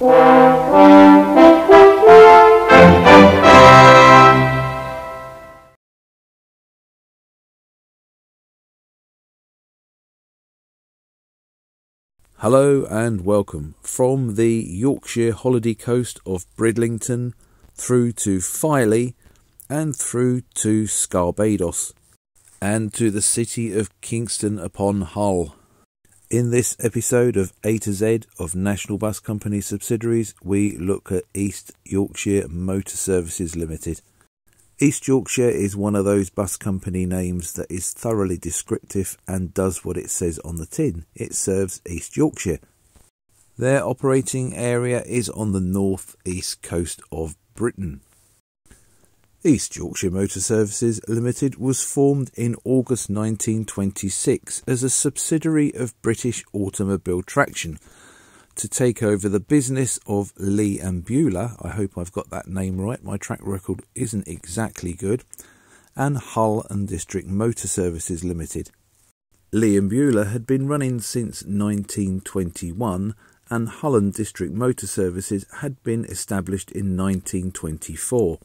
Hello and welcome from the Yorkshire holiday coast of Bridlington through to Filey and through to Scarborough and to the city of Kingston upon Hull. In this episode of A to Z of National Bus Company Subsidiaries, we look at East Yorkshire Motor Services Limited. East Yorkshire is one of those bus company names that is thoroughly descriptive and does what it says on the tin. It serves East Yorkshire. Their operating area is on the north-east coast of Britain. East Yorkshire Motor Services Limited was formed in August 1926 as a subsidiary of British Automobile Traction to take over the business of Leyland, I hope I've got that name right, my track record isn't exactly good, and Hull and District Motor Services Limited. Leyland had been running since 1921 and Hull and District Motor Services had been established in 1924.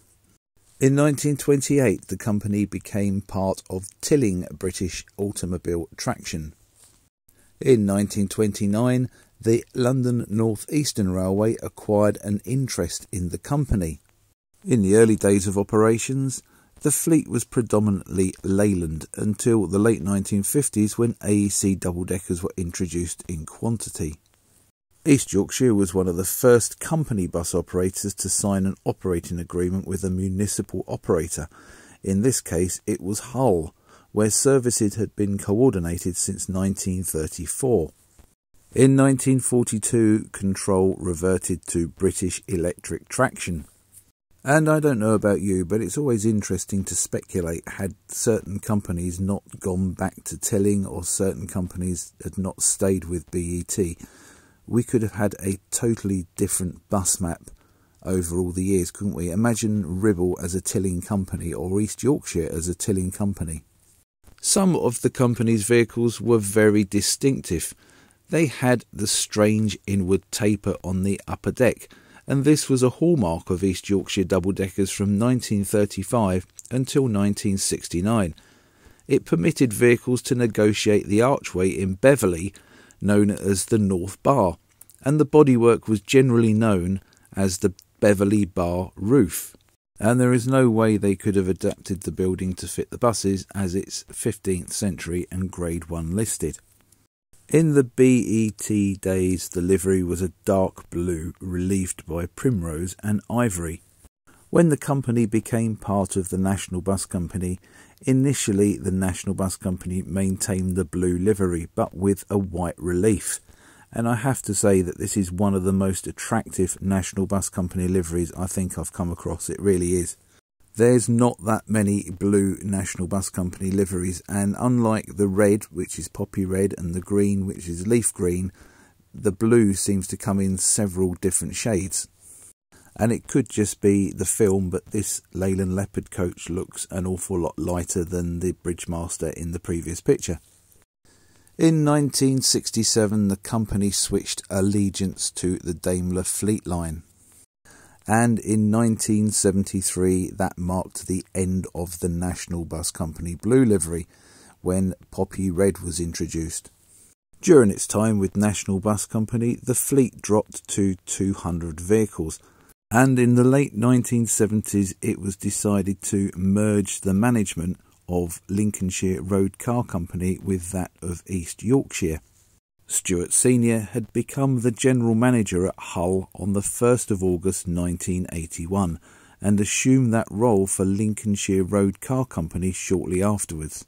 In 1928 the company became part of Tilling British Automobile Traction. In 1929 the London North Eastern Railway acquired an interest in the company. In the early days of operations, the fleet was predominantly Leyland until the late 1950s when AEC double-deckers were introduced in quantity. East Yorkshire was one of the first company bus operators to sign an operating agreement with a municipal operator. In this case, it was Hull, where services had been coordinated since 1934. In 1942, control reverted to British Electric Traction. And I don't know about you, but it's always interesting to speculate had certain companies not gone back to Tilling or certain companies had not stayed with BET. We could have had a totally different bus map over all the years, couldn't we? Imagine Ribble as a Tilling company or East Yorkshire as a Tilling company. Some of the company's vehicles were very distinctive. They had the strange inward taper on the upper deck, and this was a hallmark of East Yorkshire double-deckers from 1935 until 1969. It permitted vehicles to negotiate the archway in Beverly, known as the North Bar, and the bodywork was generally known as the Beverly Bar roof. And there is no way they could have adapted the building to fit the buses, as it's 15th century and Grade 1 listed. In the BET days, the livery was a dark blue relieved by primrose and ivory. When the company became part of the National Bus Company, initially the National Bus Company maintained the blue livery but with a white relief. And I have to say that this is one of the most attractive National Bus Company liveries I think I've come across. It really is. There's not that many blue National Bus Company liveries, and unlike the red, which is poppy red, and the green, which is leaf green, the blue seems to come in several different shades. And it could just be the film, but this Leyland Leopard coach looks an awful lot lighter than the Bridgemaster in the previous picture. In 1967, the company switched allegiance to the Daimler Fleetlines. And in 1973 that marked the end of the National Bus Company blue livery when poppy red was introduced. During its time with National Bus Company, the fleet dropped to 200 vehicles, and in the late 1970s it was decided to merge the management of Lincolnshire Road Car Company with that of East Yorkshire. Stuart Sr. had become the general manager at Hull on the 1st of August 1981 and assumed that role for Lincolnshire Road Car Company shortly afterwards.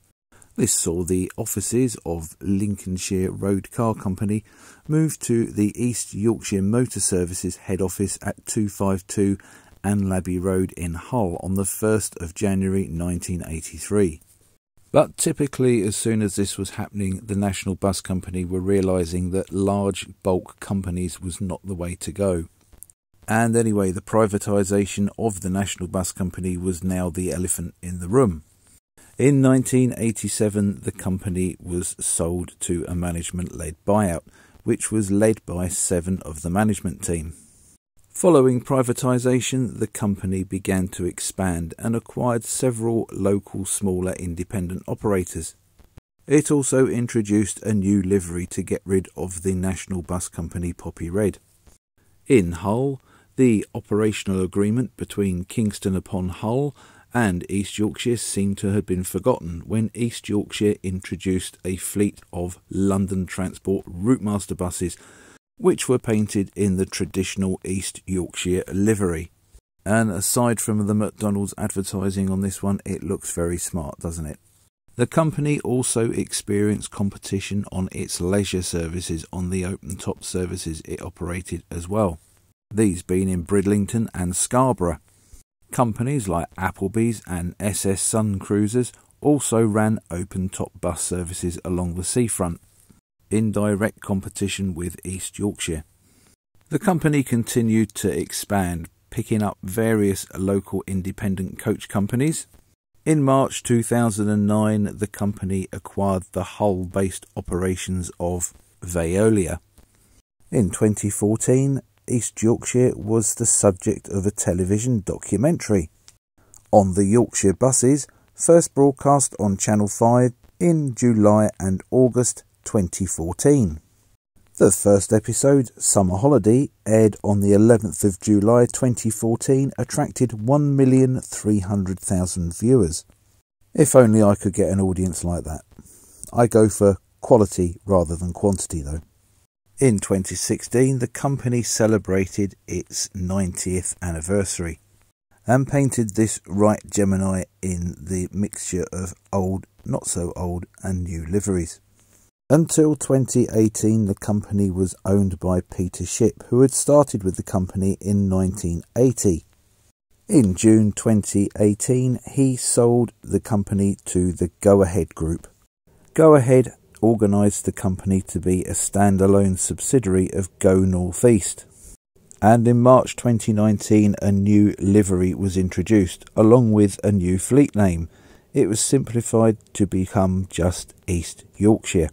This saw the offices of Lincolnshire Road Car Company move to the East Yorkshire Motor Services head office at 252 Anlaby Road in Hull on the 1st of January 1983. But typically, as soon as this was happening, the National Bus Company were realising that large bulk companies was not the way to go. And anyway, the privatisation of the National Bus Company was now the elephant in the room. In 1987, the company was sold to a management-led buyout, which was led by 7 of the management team. Following privatisation, the company began to expand and acquired several local smaller independent operators. It also introduced a new livery to get rid of the national bus company Poppy Red. In Hull, the operational agreement between Kingston upon Hull and East Yorkshire seemed to have been forgotten when East Yorkshire introduced a fleet of London Transport Routemaster buses, which were painted in the traditional East Yorkshire livery. And aside from the McDonald's advertising on this one, it looks very smart, doesn't it? The company also experienced competition on its leisure services on the open-top services it operated as well, these being in Bridlington and Scarborough. Companies like Applebee's and SS Sun Cruises also ran open-top bus services along the seafront, in direct competition with East Yorkshire. The company continued to expand, picking up various local independent coach companies. In March 2009, the company acquired the Hull-based operations of Veolia. In 2014, East Yorkshire was the subject of a television documentary on the Yorkshire buses, first broadcast on Channel 5 in July and August 2014. The first episode, Summer Holiday, aired on the 11th of July 2014, attracted 1,300,000 viewers. If only I could get an audience like that. I go for quality rather than quantity though. In 2016, the company celebrated its 90th anniversary and painted this Wright Gemini in the mixture of old, not so old and new liveries. Until 2018, the company was owned by Peter Shipp, who had started with the company in 1980. In June 2018, he sold the company to the Go Ahead Group. Go Ahead organised the company to be a standalone subsidiary of Go North East. And in March 2019, a new livery was introduced, along with a new fleet name. It was simplified to become just East Yorkshire.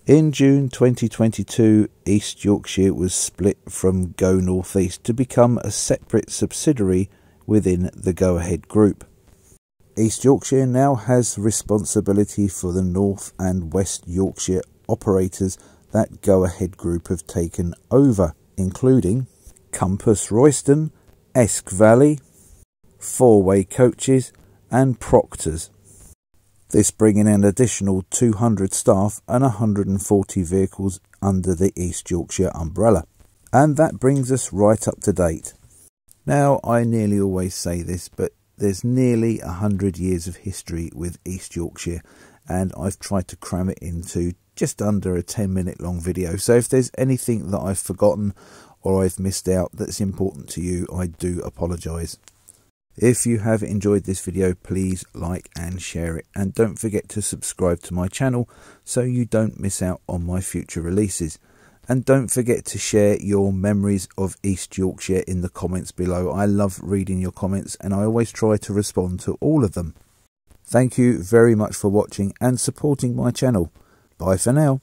In June 2022, East Yorkshire was split from Go North East to become a separate subsidiary within the Go Ahead Group. East Yorkshire now has responsibility for the North and West Yorkshire operators that Go Ahead Group have taken over, including Compass Royston, Esk Valley, Four-Way Coaches and Proctors. This bringing an additional 200 staff and 140 vehicles under the East Yorkshire umbrella. And that brings us right up to date. Now, I nearly always say this, but there's nearly 100 years of history with East Yorkshire, and I've tried to cram it into just under a 10-minute long video. So if there's anything that I've forgotten or I've missed out that's important to you, I do apologise. If you have enjoyed this video, please like and share it, and don't forget to subscribe to my channel so you don't miss out on my future releases. And don't forget to share your memories of East Yorkshire in the comments below. I love reading your comments and I always try to respond to all of them. Thank you very much for watching and supporting my channel. Bye for now.